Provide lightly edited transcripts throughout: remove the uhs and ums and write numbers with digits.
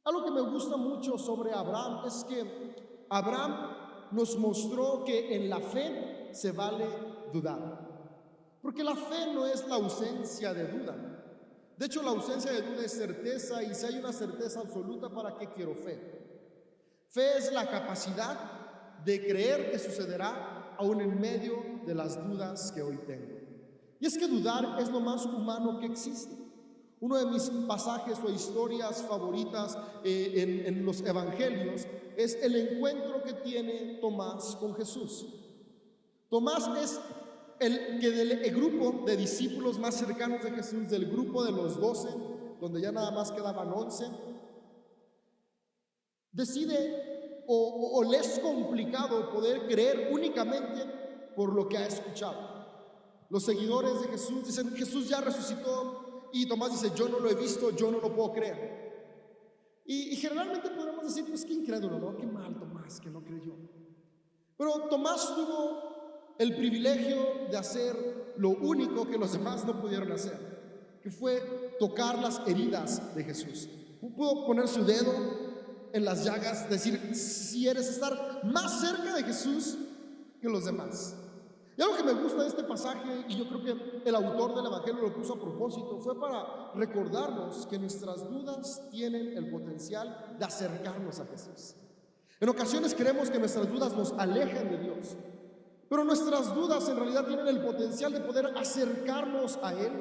Algo que me gusta mucho sobre Abraham es que Abraham nos mostró que en la fe se vale dudar. Porque la fe no es la ausencia de duda. De hecho, la ausencia de duda es certeza, y si hay una certeza absoluta, ¿para qué quiero fe? Fe es la capacidad de creer que sucederá aún en medio de las dudas que hoy tengo. Y es que dudar es lo más humano que existe. Uno de mis pasajes o historias favoritas en los evangelios es el encuentro que tiene Tomás con Jesús. Tomás es el que del grupo de discípulos más cercanos de Jesús, del grupo de los 12, donde ya nada más quedaban 11, decide o le es complicado poder creer únicamente por lo que ha escuchado. Los seguidores de Jesús dicen: Jesús ya resucitó, y Tomás dice: yo no lo he visto, yo no lo puedo creer. Y generalmente podríamos decir: pues qué incrédulo, ¿no? Qué mal Tomás, que no creyó. Pero Tomás tuvo el privilegio de hacer lo único que los demás no pudieron hacer, que fue tocar las heridas de Jesús. Pudo poner su dedo en las llagas, decir: si eres estar más cerca de Jesús que los demás. Y algo que me gusta de este pasaje, y yo creo que el autor del evangelio lo puso a propósito, fue para recordarnos que nuestras dudas tienen el potencial de acercarnos a Jesús. En ocasiones creemos que nuestras dudas nos alejan de Dios, pero nuestras dudas en realidad tienen el potencial de poder acercarnos a Él,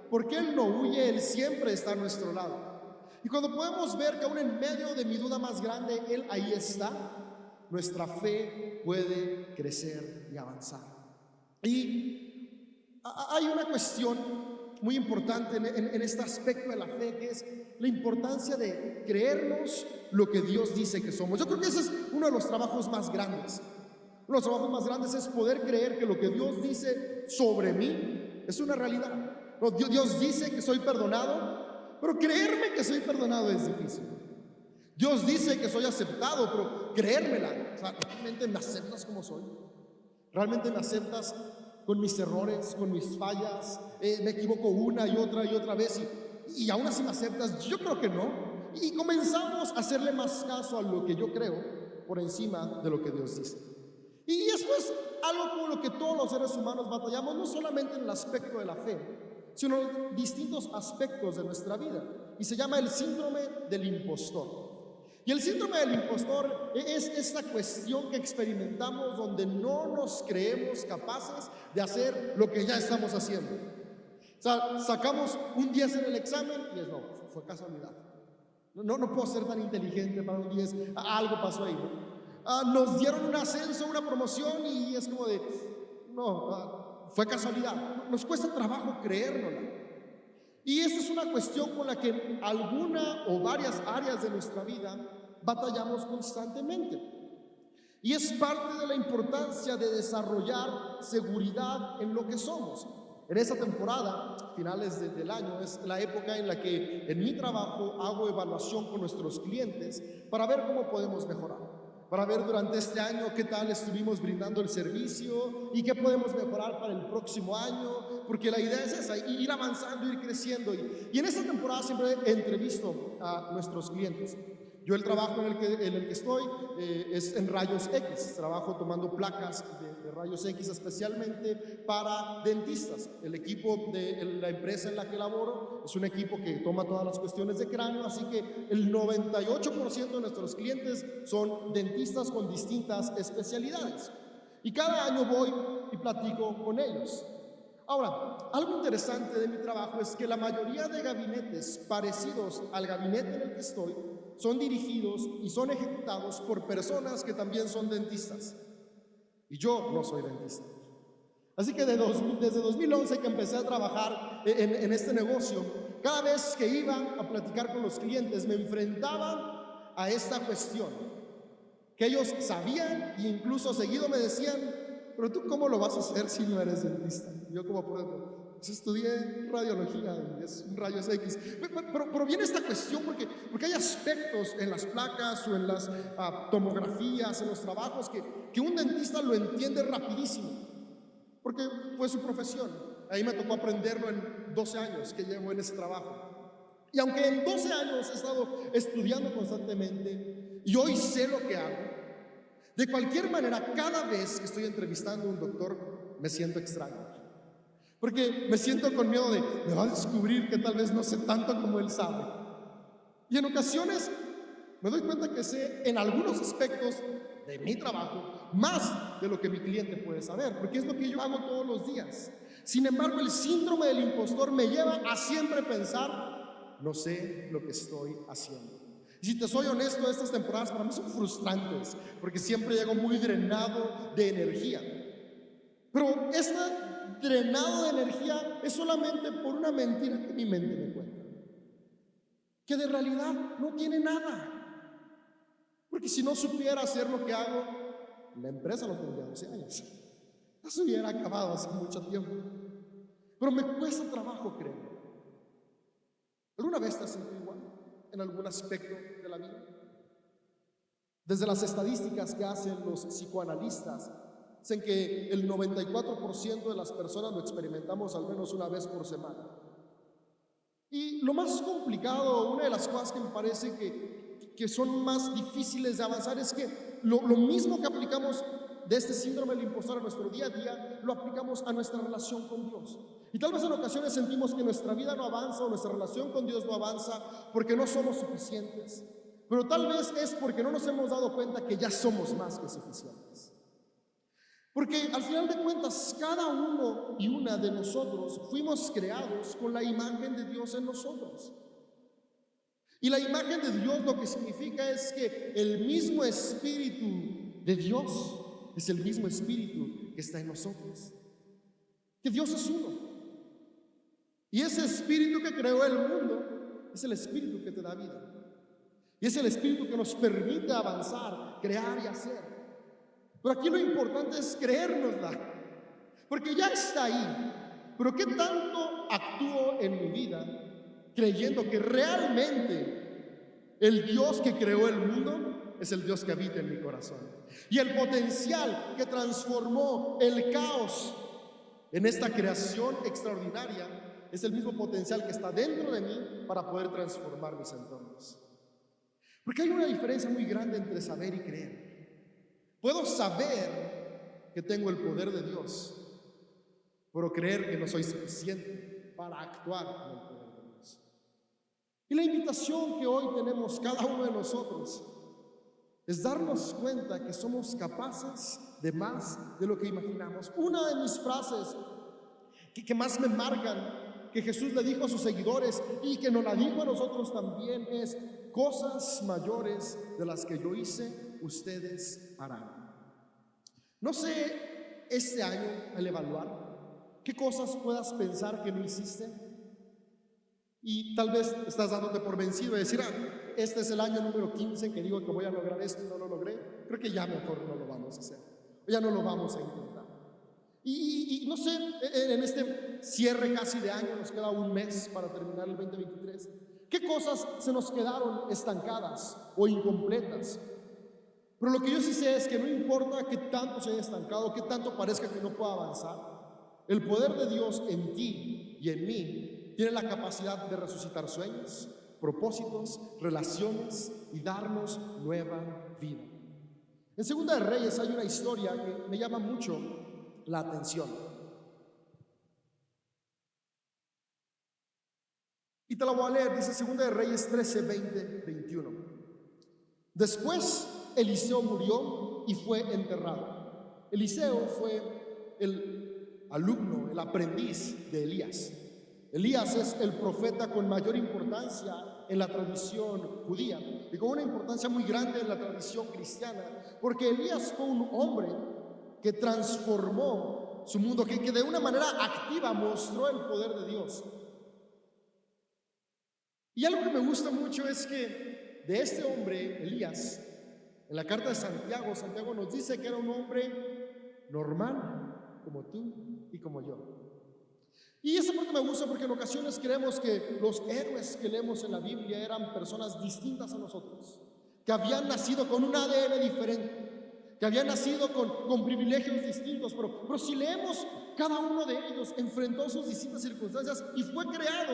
porque Él no huye, Él siempre está a nuestro lado. Y cuando podemos ver que aún en medio de mi duda más grande, Él ahí está, nuestra fe puede crecer y avanzar. Y hay una cuestión muy importante en este aspecto de la fe, que es la importancia de creernos lo que Dios dice que somos. Yo creo que ese es uno de los trabajos más grandes. Uno de los trabajos más grandes es poder creer que lo que Dios dice sobre mí es una realidad. Dios dice que soy perdonado, pero creerme que soy perdonado es difícil. Dios dice que soy aceptado, pero creérmela. O sea, ¿realmente me aceptas como soy? ¿Realmente me aceptas con mis errores, con mis fallas? Me equivoco una y otra vez y aún así me aceptas. Yo creo que no. Y comenzamos a hacerle más caso a lo que yo creo por encima de lo que Dios dice. Y esto es algo con lo que todos los seres humanos batallamos, no solamente en el aspecto de la fe, sino en distintos aspectos de nuestra vida. Y se llama el síndrome del impostor. Y el síndrome del impostor es esta cuestión que experimentamos donde no nos creemos capaces de hacer lo que ya estamos haciendo. O sea, sacamos un 10 en el examen y es: no, fue casualidad. No puedo ser tan inteligente para un 10, algo pasó ahí, ¿no? Nos dieron un ascenso, una promoción, y es como de: no, fue casualidad. Nos cuesta trabajo creérnosla. Y esta es una cuestión con la que alguna o varias áreas de nuestra vida batallamos constantemente. Y es parte de la importancia de desarrollar seguridad en lo que somos. En esta temporada, finales del año, es la época en la que en mi trabajo hago evaluación con nuestros clientes para ver cómo podemos mejorar, para ver durante este año qué tal estuvimos brindando el servicio y qué podemos mejorar para el próximo año, porque la idea es esa: ir avanzando, ir creciendo. Y en esta temporada siempre entrevisto a nuestros clientes. Yo el trabajo en el que estoy es en rayos X. Trabajo tomando placas de rayos X especialmente para dentistas. El equipo de la empresa en la que laboro es un equipo que toma todas las cuestiones de cráneo, así que el 98% de nuestros clientes son dentistas con distintas especialidades. Y cada año voy y platico con ellos. Ahora, algo interesante de mi trabajo es que la mayoría de gabinetes parecidos al gabinete en el que estoy son dirigidos y son ejecutados por personas que también son dentistas. Y yo no soy dentista. Así que desde 2011 que empecé a trabajar en este negocio, cada vez que iba a platicar con los clientes me enfrentaba a esta cuestión, que ellos sabían e incluso seguido me decían: pero tú, ¿cómo lo vas a hacer si no eres dentista? Y yo, como puedo, pues estudié radiología y es rayos X. Pero viene esta cuestión porque hay aspectos en las placas o en las tomografías, en los trabajos, que un dentista lo entiende rapidísimo, porque fue su profesión. Ahí me tocó aprenderlo en 12 años que llevo en ese trabajo. Y aunque en 12 años he estado estudiando constantemente y hoy sé lo que hago, de cualquier manera, cada vez que estoy entrevistando a un doctor, me siento extraño. Porque me siento con miedo de, me va a descubrir que tal vez no sé tanto como él sabe. Y en ocasiones me doy cuenta que sé en algunos aspectos de mi trabajo más de lo que mi cliente puede saber, porque es lo que yo hago todos los días. Sin embargo, el síndrome del impostor me lleva a siempre pensar, no sé lo que estoy haciendo. Y si te soy honesto, estas temporadas para mí son frustrantes, porque siempre llego muy drenado de energía. Pero este drenado de energía es solamente por una mentira que mi mente me cuenta, que de realidad no tiene nada. Porque si no supiera hacer lo que hago, la empresa no tendría 12 años. Ya se hubiera acabado hace mucho tiempo. Pero me cuesta trabajo creerlo. ¿Alguna vez te has sentido igual en algún aspecto de la vida? Desde las estadísticas que hacen los psicoanalistas, dicen que el 94% de las personas lo experimentamos al menos una vez por semana. Y lo más complicado, una de las cosas que me parece que son más difíciles de avanzar es que lo mismo que aplicamos de este síndrome del impostor a nuestro día a día, lo aplicamos a nuestra relación con Dios. Y tal vez en ocasiones sentimos que nuestra vida no avanza o nuestra relación con Dios no avanza porque no somos suficientes. Pero tal vez es porque no nos hemos dado cuenta que ya somos más que suficientes. Porque al final de cuentas, cada uno y una de nosotros fuimos creados con la imagen de Dios en nosotros. Y la imagen de Dios lo que significa es que el mismo Espíritu de Dios es el mismo Espíritu que está en nosotros. Que Dios es uno. Y ese Espíritu que creó el mundo es el Espíritu que te da vida. Y es el Espíritu que nos permite avanzar, crear y hacer. Pero aquí lo importante es creérnosla, porque ya está ahí. Pero ¿qué tanto actúo en mi vida creyendo que realmente el Dios que creó el mundo es el Dios que habita en mi corazón? Y el potencial que transformó el caos en esta creación extraordinaria es el mismo potencial que está dentro de mí para poder transformar mis entornos. Porque hay una diferencia muy grande entre saber y creer. Puedo saber que tengo el poder de Dios, pero creer que no soy suficiente para actuar en el poder de Dios. Y la invitación que hoy tenemos cada uno de nosotros es darnos cuenta que somos capaces de más de lo que imaginamos. Una de mis frases que más me marcan, que Jesús le dijo a sus seguidores y que nos la dijo a nosotros también, es: cosas mayores de las que yo hice, ustedes harán. No sé, este año, al evaluar, ¿qué cosas puedas pensar que no hiciste? Y tal vez estás dándote por vencido y decir, este es el año número 15 que digo que voy a lograr esto y no lo logré. Creo que ya mejor no lo vamos a hacer, o ya no lo vamos a intentar. Y no sé, en este cierre casi de año, nos queda un mes para terminar el 2023, ¿qué cosas se nos quedaron estancadas o incompletas? Pero lo que yo sí sé es que no importa qué tanto se haya estancado, qué tanto parezca que no pueda avanzar, el poder de Dios en ti y en mí tiene la capacidad de resucitar sueños, propósitos, relaciones y darnos nueva vida. En Segunda de Reyes hay una historia que me llama mucho la atención. Y te la voy a leer, dice Segunda de Reyes 13, 20, 21. Después Eliseo murió y fue enterrado. Eliseo fue el alumno, el aprendiz de Elías. Elías es el profeta con mayor importancia en la tradición judía y con una importancia muy grande en la tradición cristiana, porque Elías fue un hombre que transformó su mundo, que de una manera activa mostró el poder de Dios. Y algo que me gusta mucho es que de este hombre, Elías, en la carta de Santiago, Santiago nos dice que era un hombre normal, como tú y como yo. Y esa parte me gusta porque en ocasiones creemos que los héroes que leemos en la Biblia eran personas distintas a nosotros, que habían nacido con un ADN diferente, que habían nacido con privilegios distintos, pero si leemos, cada uno de ellos enfrentó sus distintas circunstancias y fue creado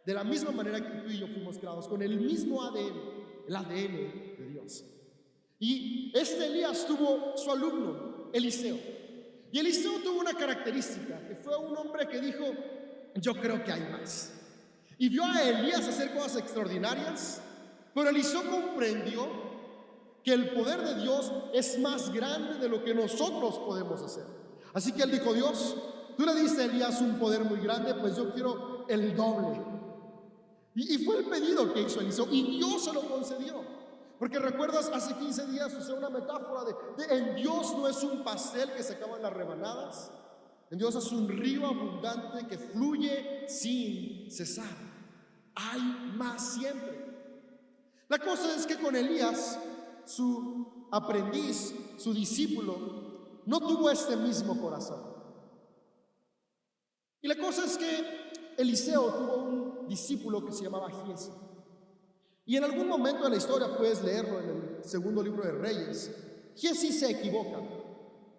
de la misma manera que tú y yo fuimos creados, con el mismo ADN, el ADN de Dios. Y este Elías tuvo su alumno, Eliseo. Y Eliseo tuvo una característica, que fue un hombre que dijo: yo creo que hay más. Y vio a Elías hacer cosas extraordinarias, pero Eliseo comprendió que el poder de Dios es más grande de lo que nosotros podemos hacer. Así que él dijo: Dios, tú le diste a Elías un poder muy grande, pues yo quiero el doble. Y fue el pedido que hizo Eliseo, y Dios se lo concedió. Porque recuerdas, hace 15 días usé una metáfora de en Dios no es un pastel que se acaban las rebanadas. En Dios es un río abundante que fluye sin cesar. Hay más siempre. La cosa es que con Elías, su aprendiz, su discípulo, no tuvo este mismo corazón. Y la cosa es que Eliseo tuvo un discípulo que se llamaba Giesi. Y en algún momento de la historia, puedes leerlo en el segundo libro de Reyes, Giesi se equivoca,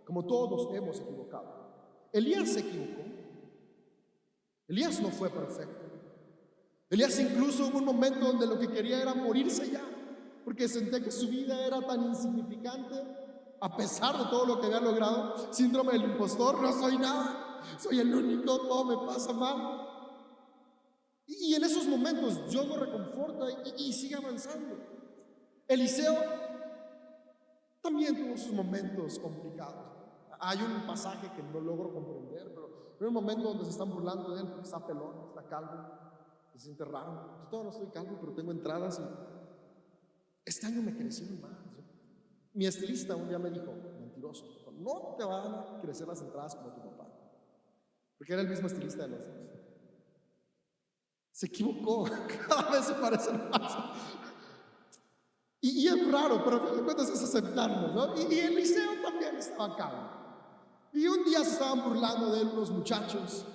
como todos hemos equivocado. Elías se equivocó. Elías no fue perfecto. Elías incluso hubo un momento donde lo que quería era morirse ya, porque sentía que su vida era tan insignificante, a pesar de todo lo que había logrado. Síndrome del impostor: no soy nada, soy el único, todo me pasa mal. Y en esos momentos Dios lo reconforta y sigue avanzando. Eliseo también tuvo sus momentos complicados. Hay un pasaje que no logro comprender, pero hay un momento donde se están burlando de él porque está pelón, está calvo, se siente raro. Yo todavía no estoy calvo, pero tengo entradas y este año me crecieron más. Mi estilista un día me dijo: mentiroso, no te van a crecer las entradas como tu papá, porque era el mismo estilista de los dos. Se equivocó, cada vez se parecen más. Y es raro, pero a fin de cuentas es aceptarnos, ¿no? Y Eliseo también estaba calvo. Y un día se estaban burlando de él unos muchachos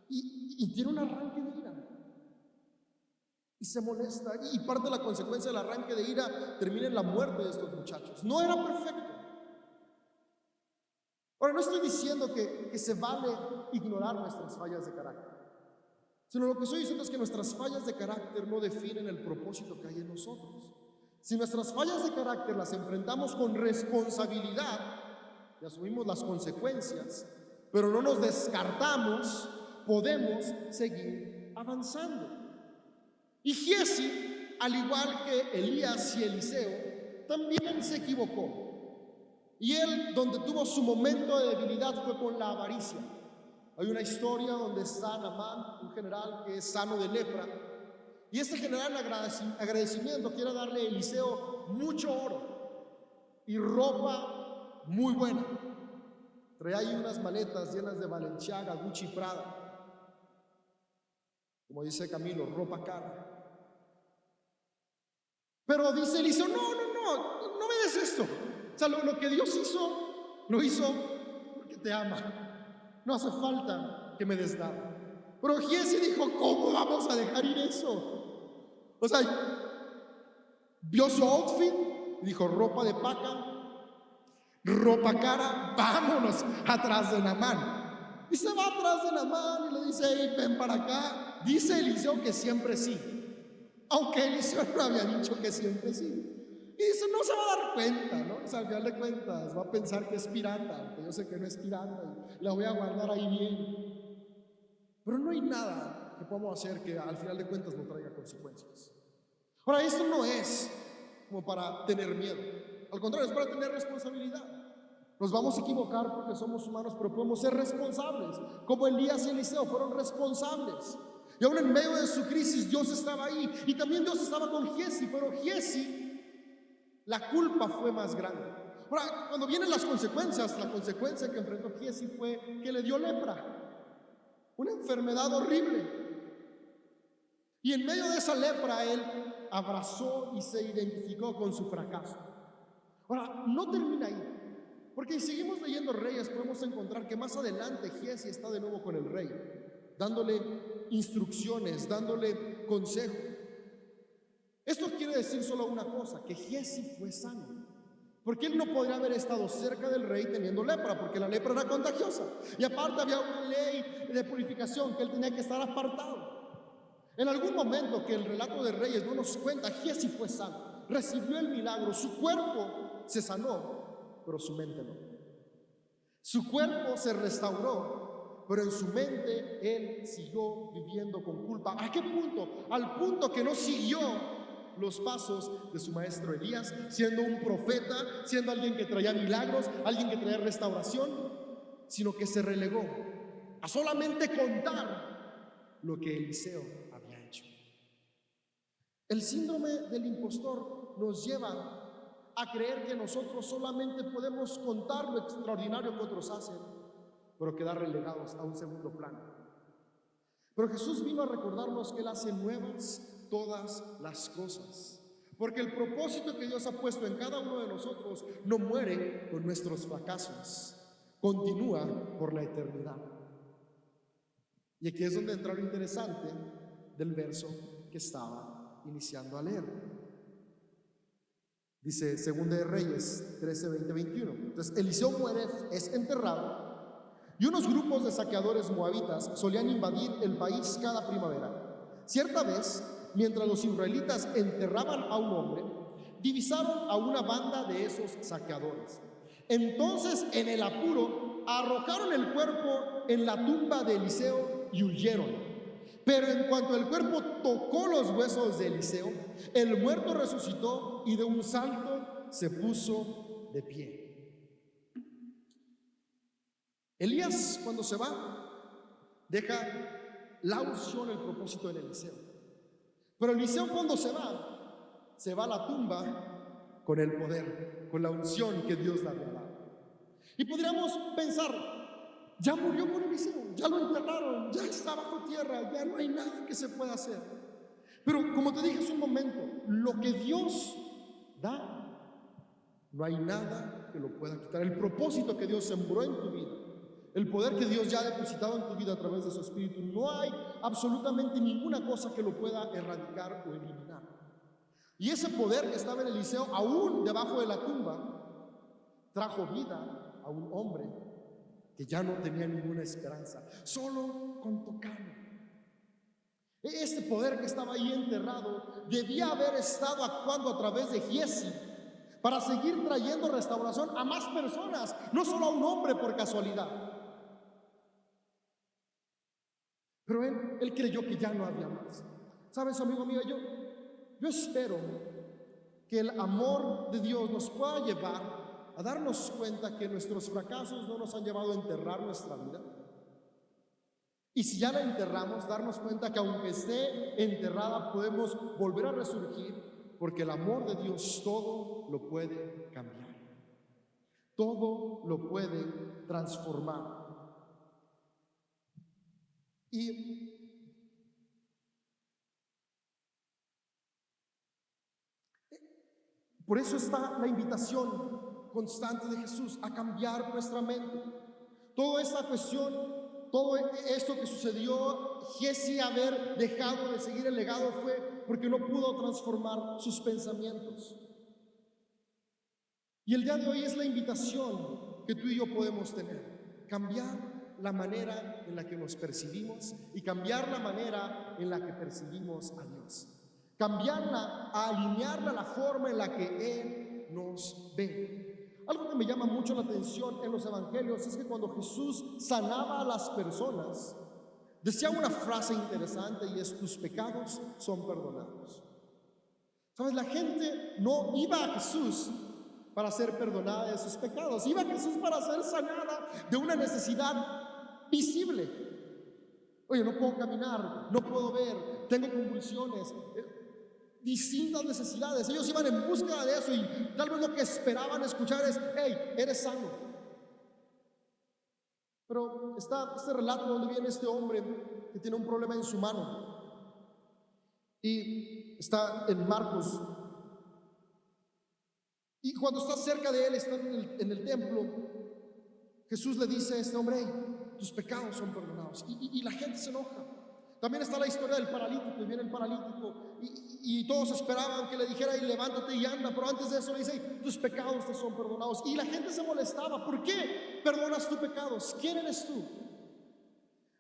y tiene un arranque de ira. Y se molesta. Y parte de la consecuencia del arranque de ira termina en la muerte de estos muchachos. No era perfecto. Ahora, no estoy diciendo que se vale ignorar nuestras fallas de carácter, sino lo que estoy diciendo es que nuestras fallas de carácter no definen el propósito que hay en nosotros. Si nuestras fallas de carácter las enfrentamos con responsabilidad y asumimos las consecuencias, pero no nos descartamos, podemos seguir avanzando. Y Giesi, al igual que Elías y Eliseo, también se equivocó. Y él, donde tuvo su momento de debilidad, fue con la avaricia. Hay una historia donde está Naamán, un general que es sano de lepra, y este general en agradecimiento quiere darle a Eliseo mucho oro y ropa muy buena. Trae ahí unas maletas llenas de Balenciaga, Gucci, Prada, como dice Camilo, ropa cara. Pero dice Eliseo: no me des esto. O sea, lo que Dios hizo, lo hizo porque te ama. No hace falta que me des nada. Pero Giesi dijo: ¿cómo vamos a dejar ir eso? O sea, vio su outfit y dijo: ropa de paca, ropa cara, vámonos atrás de Naamán. Y se va atrás de Naamán y le dice: hey, ven para acá. Dice Eliseo que siempre sí, aunque Eliseo no había dicho que siempre sí. Y dice: no se va a dar cuenta, ¿no? O sea, al final de cuentas va a pensar que es pirata, aunque yo sé que no es pirata, y la voy a guardar ahí bien. Pero no hay nada que podamos hacer que al final de cuentas no traiga consecuencias. Ahora, esto no es como para tener miedo, al contrario, es para tener responsabilidad. Nos vamos a equivocar porque somos humanos, pero podemos ser responsables, como Elías y Eliseo fueron responsables. Y aún en medio de su crisis, Dios estaba ahí, y también Dios estaba con Giesi, pero Giesi, la culpa fue más grande. Ahora, cuando vienen las consecuencias, la consecuencia que enfrentó Giesi fue que le dio lepra, una enfermedad horrible. Y en medio de esa lepra, él abrazó y se identificó con su fracaso. Ahora, no termina ahí, porque si seguimos leyendo Reyes, podemos encontrar que más adelante Giesi está de nuevo con el rey, dándole instrucciones, dándole consejo. Esto quiere decir solo una cosa: que Giesi fue sano, porque él no podría haber estado cerca del rey teniendo lepra, porque la lepra era contagiosa, y aparte había una ley de purificación que él tenía que estar apartado. En algún momento que el relato de Reyes no nos cuenta, Giezi fue sano, recibió el milagro, su cuerpo se sanó, pero su mente no. Su cuerpo se restauró, pero en su mente él siguió viviendo con culpa. ¿A qué punto? Al punto que no siguió los pasos de su maestro Elías, siendo un profeta, siendo alguien que traía milagros, alguien que traía restauración, sino que se relegó a solamente contar lo que Eliseo había hecho. El síndrome del impostor nos lleva a creer que nosotros solamente podemos contar lo extraordinario que otros hacen, pero quedar relegados a un segundo plano. Pero Jesús vino a recordarnos que Él hace nuevas todas las cosas, porque el propósito que Dios ha puesto en cada uno de nosotros no muere con nuestros fracasos, continúa por la eternidad. Y aquí es donde entra lo interesante del verso que estaba iniciando a leer. Dice 2 de Reyes 13, 20, 21. Entonces Eliseo muere, es enterrado, y unos grupos de saqueadores moabitas solían invadir el país cada primavera. Cierta vez, mientras los israelitas enterraban a un hombre, divisaron a una banda de esos saqueadores. Entonces, en el apuro, arrojaron el cuerpo en la tumba de Eliseo y huyeron. Pero en cuanto el cuerpo tocó los huesos de Eliseo, el muerto resucitó y de un salto se puso de pie. Elías, cuando se va, deja la unción, el propósito en Eliseo. Pero Eliseo, cuando se va a la tumba con el poder, con la unción que Dios le había dado. Y podríamos pensar, ya murió con Eliseo, ya lo enterraron, ya está bajo tierra, ya no hay nada que se pueda hacer. Pero como te dije hace un momento, lo que Dios da, no hay nada que lo pueda quitar. El propósito que Dios sembró en tu vida, el poder que Dios ya ha depositado en tu vida a través de su Espíritu, no hay absolutamente ninguna cosa que lo pueda erradicar o eliminar. Y ese poder que estaba en Eliseo, aún debajo de la tumba, trajo vida a un hombre que ya no tenía ninguna esperanza, solo con tocarlo. Este poder que estaba ahí enterrado debía haber estado actuando a través de Giezi para seguir trayendo restauración a más personas, no solo a un hombre por casualidad. Pero él creyó que ya no había más. ¿Sabes, amigo mío? Yo espero que el amor de Dios nos pueda llevar a darnos cuenta que nuestros fracasos no nos han llevado a enterrar nuestra vida. Y si ya la enterramos, darnos cuenta que aunque esté enterrada, podemos volver a resurgir, porque el amor de Dios todo lo puede cambiar, todo lo puede transformar. Y por eso está la invitación constante de Jesús a cambiar nuestra mente. Toda esta cuestión, todo esto que sucedió, Giezi haber dejado de seguir el legado fue porque no pudo transformar sus pensamientos. Y el día de hoy es la invitación que tú y yo podemos tener: cambiar la manera en la que nos percibimos y cambiar la manera en la que percibimos a Dios. Cambiarla, a alinearla a la forma en la que Él nos ve. Algo que me llama mucho la atención en los evangelios es que cuando Jesús sanaba a las personas, decía una frase interesante, y es: tus pecados son perdonados. ¿Sabes? La gente no iba a Jesús para ser perdonada de sus pecados, iba a Jesús para ser sanada de una necesidad visible. Oye, no puedo caminar, no puedo ver, tengo convulsiones, distintas necesidades. Ellos iban en búsqueda de eso, y tal vez lo que esperaban escuchar es: hey, eres sano. Pero está este relato donde viene este hombre que tiene un problema en su mano, y está en Marcos. Y cuando está cerca de él, está en el templo, Jesús le dice a este hombre: hey, tus pecados son perdonados. Y la gente se enoja. También está la historia del paralítico, y viene el paralítico, y todos esperaban que le dijera: y levántate y anda. Pero antes de eso le dice: hey, tus pecados te son perdonados. Y la gente se molestaba: ¿por qué perdonas tus pecados? ¿Quién eres tú?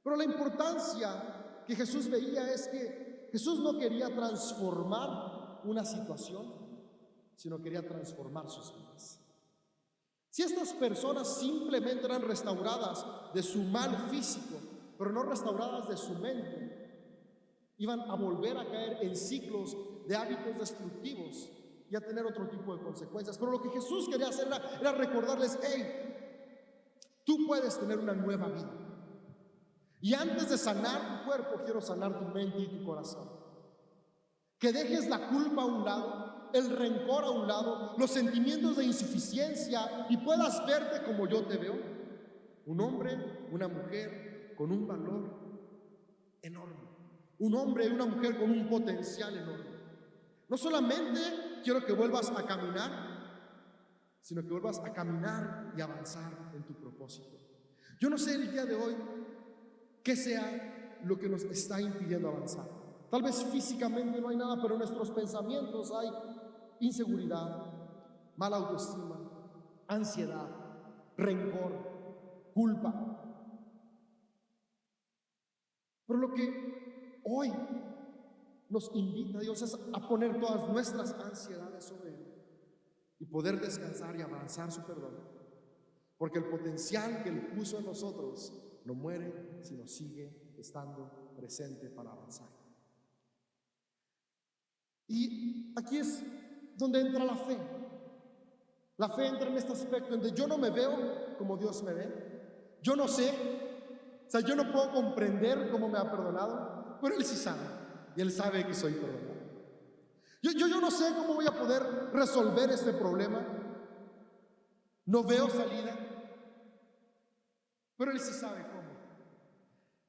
Pero la importancia que Jesús veía es que Jesús no quería transformar una situación, sino quería transformar sus vidas. Si estas personas simplemente eran restauradas de su mal físico, pero no restauradas de su mente, iban a volver a caer en ciclos de hábitos destructivos y a tener otro tipo de consecuencias. Pero lo que Jesús quería hacer era recordarles: hey, tú puedes tener una nueva vida. Y antes de sanar tu cuerpo, quiero sanar tu mente y tu corazón. Que dejes la culpa a un lado, el rencor a un lado, los sentimientos de insuficiencia, y puedas verte como yo te veo. Un hombre, una mujer con un valor enorme. Un hombre y una mujer con un potencial enorme. No solamente quiero que vuelvas a caminar, sino que vuelvas a caminar y avanzar en tu propósito. Yo no sé el día de hoy qué sea lo que nos está impidiendo avanzar. Tal vez físicamente no hay nada, pero en nuestros pensamientos hay inseguridad, mala autoestima, ansiedad, rencor, culpa. Pero lo que hoy nos invita Dios es a poner todas nuestras ansiedades sobre Él y poder descansar y avanzar su perdón, porque el potencial que Él puso en nosotros no muere, sino sigue estando presente para avanzar. Y aquí es donde entra la fe. La fe entra en este aspecto donde yo no me veo como Dios me ve. Yo no sé, o sea, yo no puedo comprender cómo me ha perdonado, pero Él sí sabe, y Él sabe que soy perdonado. Yo no sé cómo voy a poder resolver este problema. No veo salida, pero Él sí sabe cómo.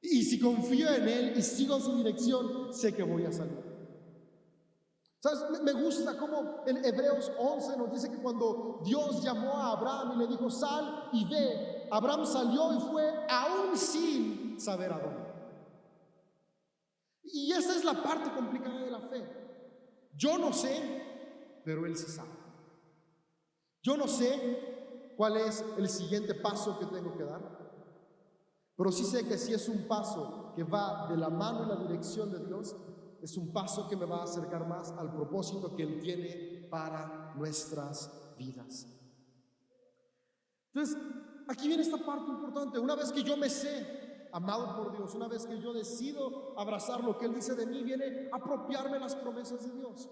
Y si confío en Él y sigo su dirección, sé que voy a salir. ¿Sabes? Me gusta cómo en Hebreos 11 nos dice que cuando Dios llamó a Abraham y le dijo: sal y ve, Abraham salió y fue aún sin saber a dónde. Y esa es la parte complicada de la fe. Yo no sé, pero Él sí sabe. Yo no sé cuál es el siguiente paso que tengo que dar, pero sí sé que si es un paso que va de la mano en la dirección de Dios, es un paso que me va a acercar más al propósito que Él tiene para nuestras vidas. Entonces, aquí viene esta parte importante. Una vez que yo me sé amado por Dios, una vez que yo decido abrazar lo que Él dice de mí, viene a apropiarme las promesas de Dios.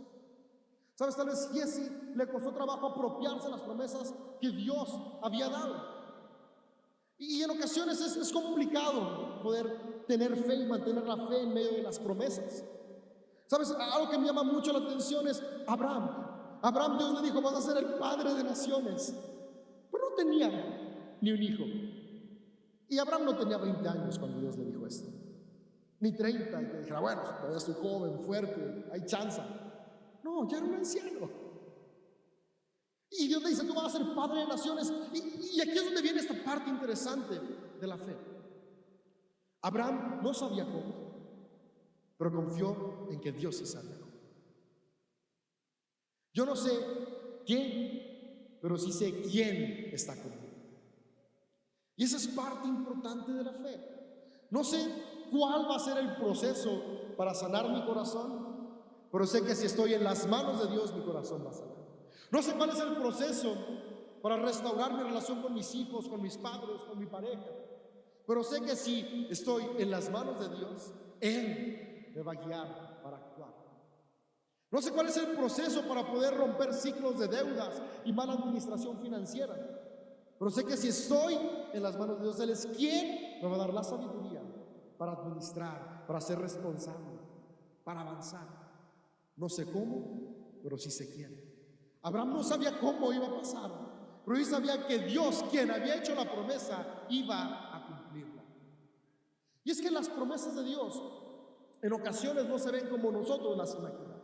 ¿Sabes? Tal vez Jesse le costó trabajo apropiarse las promesas que Dios había dado. Y en ocasiones es complicado poder tener fe y mantener la fe en medio de las promesas. ¿Sabes? Algo que me llama mucho la atención es Abraham. Abraham, Dios le dijo: vas a ser el padre de naciones. Pero no tenía ni un hijo. Y Abraham no tenía 20 años cuando Dios le dijo esto. Ni 30, y que dijera: bueno, todavía estoy joven, fuerte, hay chance. No, ya era un anciano. Y Dios le dice: tú vas a ser padre de naciones. Y aquí es donde viene esta parte interesante de la fe. Abraham no sabía cómo, pero confió en que Dios sí sabía cómo. Yo no sé quién, pero sí sé quién está conmigo. Y esa es parte importante de la fe. No sé cuál va a ser el proceso para sanar mi corazón, pero sé que si estoy en las manos de Dios, mi corazón va a sanar. No sé cuál es el proceso para restaurar mi relación con mis hijos, con mis padres, con mi pareja, pero sé que si estoy en las manos de Dios, Él me va a guiar para actuar. No sé cuál es el proceso para poder romper ciclos de deudas y mala administración financiera, pero sé que si estoy en las manos de Dios, Él es quien me va a dar la sabiduría para administrar, para ser responsable, para avanzar. No sé cómo, pero sí sé quién. Abraham no sabía cómo iba a pasar, pero él sabía que Dios, quien había hecho la promesa, iba a cumplirla. Y es que las promesas de Dios en ocasiones no se ven como nosotros las imaginamos.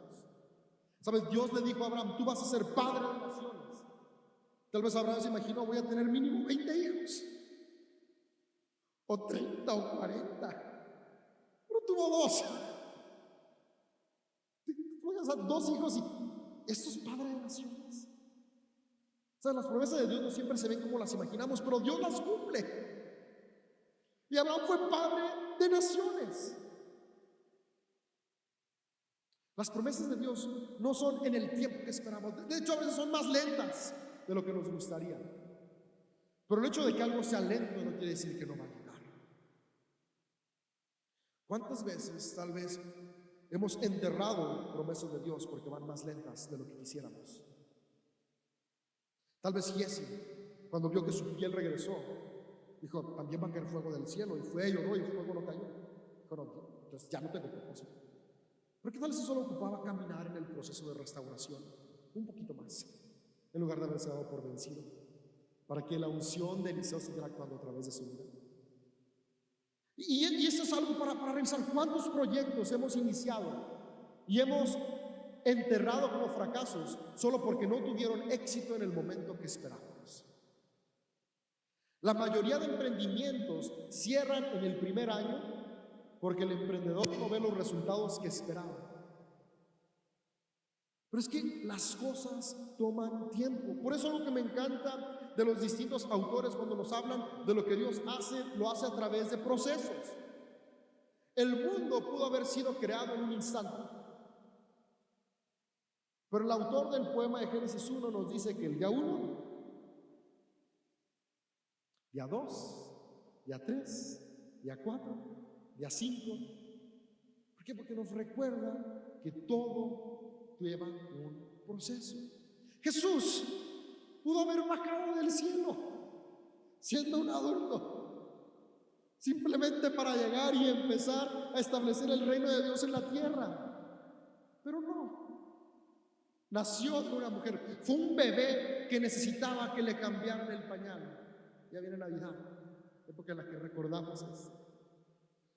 ¿Sabes? Dios le dijo a Abraham: tú vas a ser padre de naciones. Tal vez Abraham se imaginó: voy a tener mínimo 20 hijos, o 30 o 40, pero tuvo 2. Voy a hacer 2 hijos y esto es padre de naciones. O sea, las promesas de Dios no siempre se ven como las imaginamos, pero Dios las cumple. Y Abraham fue padre de naciones. Las promesas de Dios no son en el tiempo que esperamos. De hecho, a veces son más lentas de lo que nos gustaría. Pero el hecho de que algo sea lento no quiere decir que no va a llegar. ¿Cuántas veces tal vez hemos enterrado promesas de Dios porque van más lentas de lo que quisiéramos? Tal vez Giesi, cuando vio que su piel regresó, dijo, también va a caer fuego del cielo. Y fue, lloró y el fuego no cayó. Dijo, no, entonces ya no tengo propósito. Pero ¿qué tal si solo ocupaba caminar en el proceso de restauración un poquito más, en lugar de haberse dado por vencido, para que la unción de Eliseo siguiera actuando a través de su vida? Y esto es algo para revisar. ¿Cuántos proyectos hemos iniciado y hemos enterrado como fracasos solo porque no tuvieron éxito en el momento que esperábamos? La mayoría de emprendimientos cierran en el primer año porque el emprendedor no ve los resultados que esperaba. Pero es que las cosas toman tiempo. Por eso lo que me encanta de los distintos autores cuando nos hablan de lo que Dios hace, lo hace a través de procesos. El mundo pudo haber sido creado en un instante, pero el autor del poema de Génesis 1 nos dice que el día 1, día 2, día 3, día 4, día 5. ¿Por qué? Porque nos recuerda que todo lleva un proceso. Jesús pudo haber bajado del cielo siendo un adulto, simplemente para llegar y empezar a establecer el reino de Dios en la tierra. Pero no, nació de una mujer. Fue un bebé que necesitaba que le cambiaran el pañal. Ya viene Navidad, época en la que recordamos eso.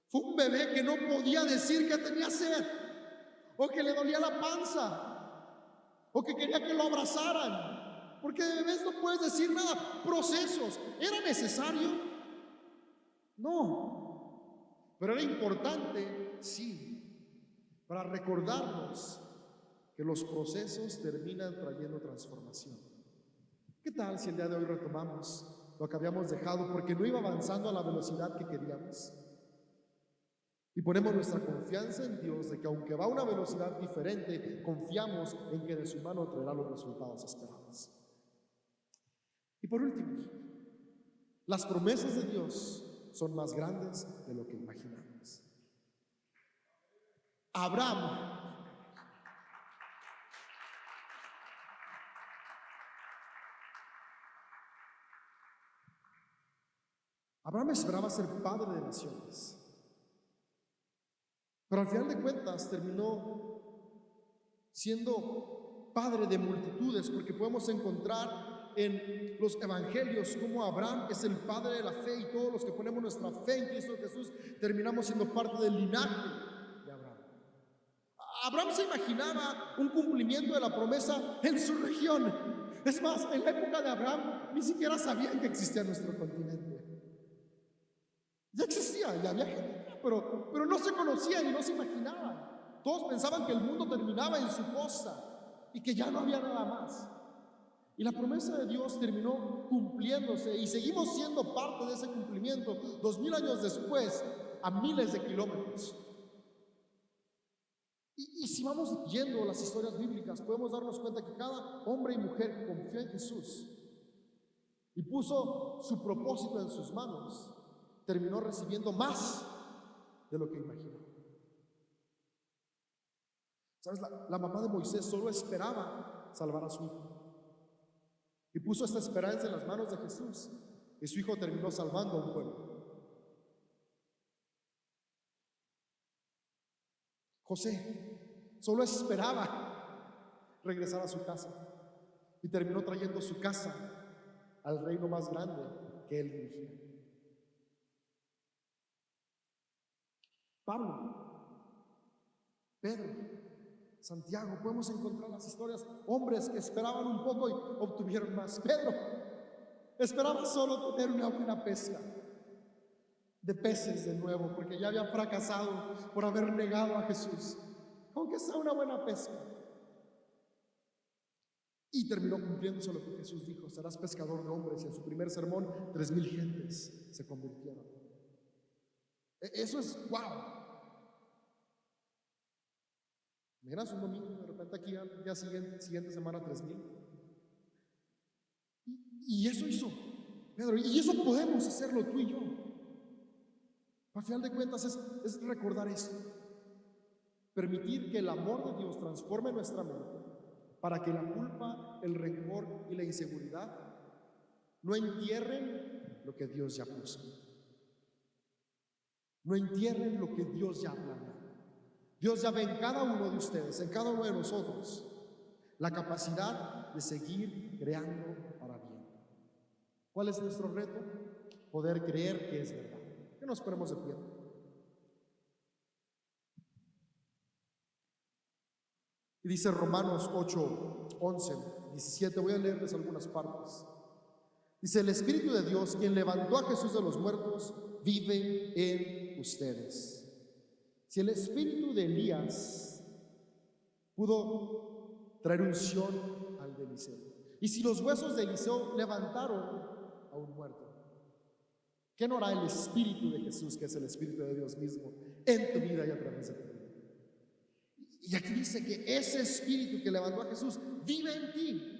Fue un bebé que no podía decir que tenía sed, o que le dolía la panza, o que quería que lo abrazaran, porque de bebés no puedes decir nada. Procesos. ¿Era necesario? No. Pero era importante, sí, para recordarnos que los procesos terminan trayendo transformación. ¿Qué tal si el día de hoy retomamos lo que habíamos dejado porque no iba avanzando a la velocidad que queríamos? Y ponemos nuestra confianza en Dios de que aunque va a una velocidad diferente, confiamos en que de su mano traerá los resultados esperados. Y por último, las promesas de Dios son más grandes de lo que imaginamos. Abraham esperaba ser padre de naciones, pero al final de cuentas terminó siendo padre de multitudes, porque podemos encontrar en los evangelios como Abraham es el padre de la fe, y todos los que ponemos nuestra fe en Cristo Jesús terminamos siendo parte del linaje de Abraham. Abraham se imaginaba un cumplimiento de la promesa en su región. Es más, en la época de Abraham ni siquiera sabían que existía nuestro continente. Ya existía, ya había gente, pero no se conocían y no se imaginaban. Todos pensaban que el mundo terminaba en su costa y que ya no había nada más. Y la promesa de Dios terminó cumpliéndose, y seguimos siendo parte de ese cumplimiento 2000 años después, a miles de kilómetros. Y si vamos leyendo las historias bíblicas, podemos darnos cuenta que cada hombre y mujer que confió en Jesús y puso su propósito en sus manos, terminó recibiendo más de lo que imaginó. ¿Sabes? La mamá de Moisés solo esperaba salvar a su hijo, y puso esta esperanza en las manos de Jesús, y su hijo terminó salvando a un pueblo. José solo esperaba regresar a su casa, y terminó trayendo su casa al reino más grande que él dirigía. Pablo, Pedro, Santiago, podemos encontrar las historias, hombres que esperaban un poco y obtuvieron más. Pedro esperaba solo tener una buena pesca de peces de nuevo, porque ya había fracasado por haber negado a Jesús, aunque sea una buena pesca. Y terminó cumpliéndose lo que Jesús dijo: serás pescador de hombres. Y en su primer sermón 3000 gentes se convirtieron. Eso es wow. Imaginas un domingo, de repente aquí al día siguiente semana 3,000. Y eso hizo Pedro, y eso podemos hacerlo tú y yo. Al final de cuentas es recordar esto. Permitir que el amor de Dios transforme nuestra mente para que la culpa, el rencor y la inseguridad no entierren lo que Dios ya puso. No entierren lo que Dios ya planeó. Dios ya ve en cada uno de ustedes, en cada uno de nosotros, la capacidad de seguir creando para bien. ¿Cuál es nuestro reto? Poder creer que es verdad. Que nos ponemos de pie. Y dice Romanos 8, 11, 17, voy a leerles algunas partes. Dice: el Espíritu de Dios, quien levantó a Jesús de los muertos, vive en ustedes. Si el espíritu de Elías pudo traer unción al de Eliseo, y si los huesos de Eliseo levantaron a un muerto, ¿qué no hará el Espíritu de Jesús, que es el Espíritu de Dios mismo, en tu vida y a través de tu vida? Y aquí dice que ese Espíritu que levantó a Jesús vive en ti.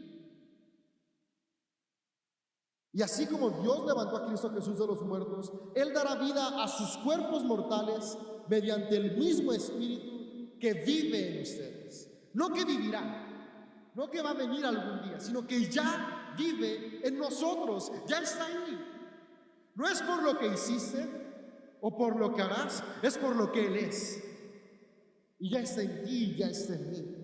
Y así como Dios levantó a Cristo Jesús de los muertos, Él dará vida a sus cuerpos mortales mediante el mismo Espíritu que vive en ustedes. No que vivirá, no que va a venir algún día, sino que ya vive en nosotros, ya está ahí. No es por lo que hiciste o por lo que harás, es por lo que Él es. Y ya está en ti, ya está en mí.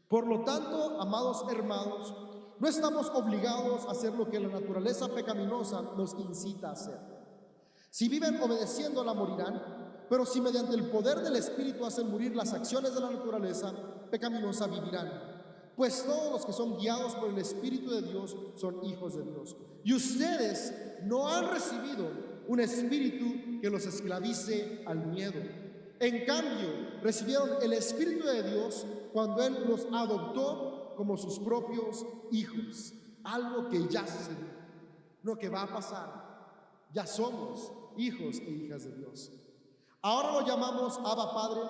Por lo tanto, amados hermanos, no estamos obligados a hacer lo que la naturaleza pecaminosa nos incita a hacer. Si viven obedeciéndola, morirán, pero si mediante el poder del Espíritu hacen morir las acciones de la naturaleza pecaminosa, vivirán. Pues todos los que son guiados por el Espíritu de Dios son hijos de Dios. Y ustedes no han recibido un espíritu que los esclavice al miedo. En cambio, recibieron el Espíritu de Dios cuando Él los adoptó como sus propios hijos. Algo que ya sucedió, no que va a pasar. Ya somos hijos e hijas de Dios. Ahora lo llamamos Abba Padre,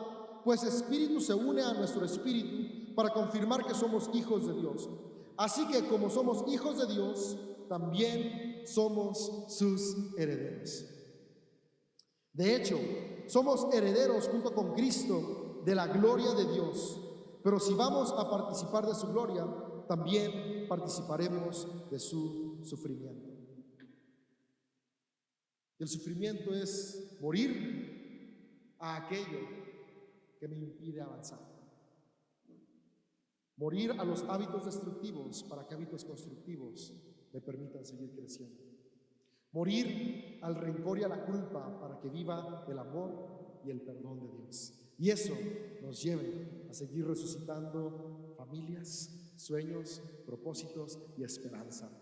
pues Espíritu se une a nuestro espíritu para confirmar que somos hijos de Dios. Así que como somos hijos de Dios, también somos sus herederos. De hecho, somos herederos junto con Cristo de la gloria de Dios. Pero si vamos a participar de su gloria, también participaremos de su sufrimiento. El sufrimiento es morir a aquello que me impide avanzar. Morir a los hábitos destructivos para que hábitos constructivos me permitan seguir creciendo. Morir al rencor y a la culpa para que viva el amor y el perdón de Dios. Y eso nos lleve a seguir resucitando familias, sueños, propósitos y esperanza.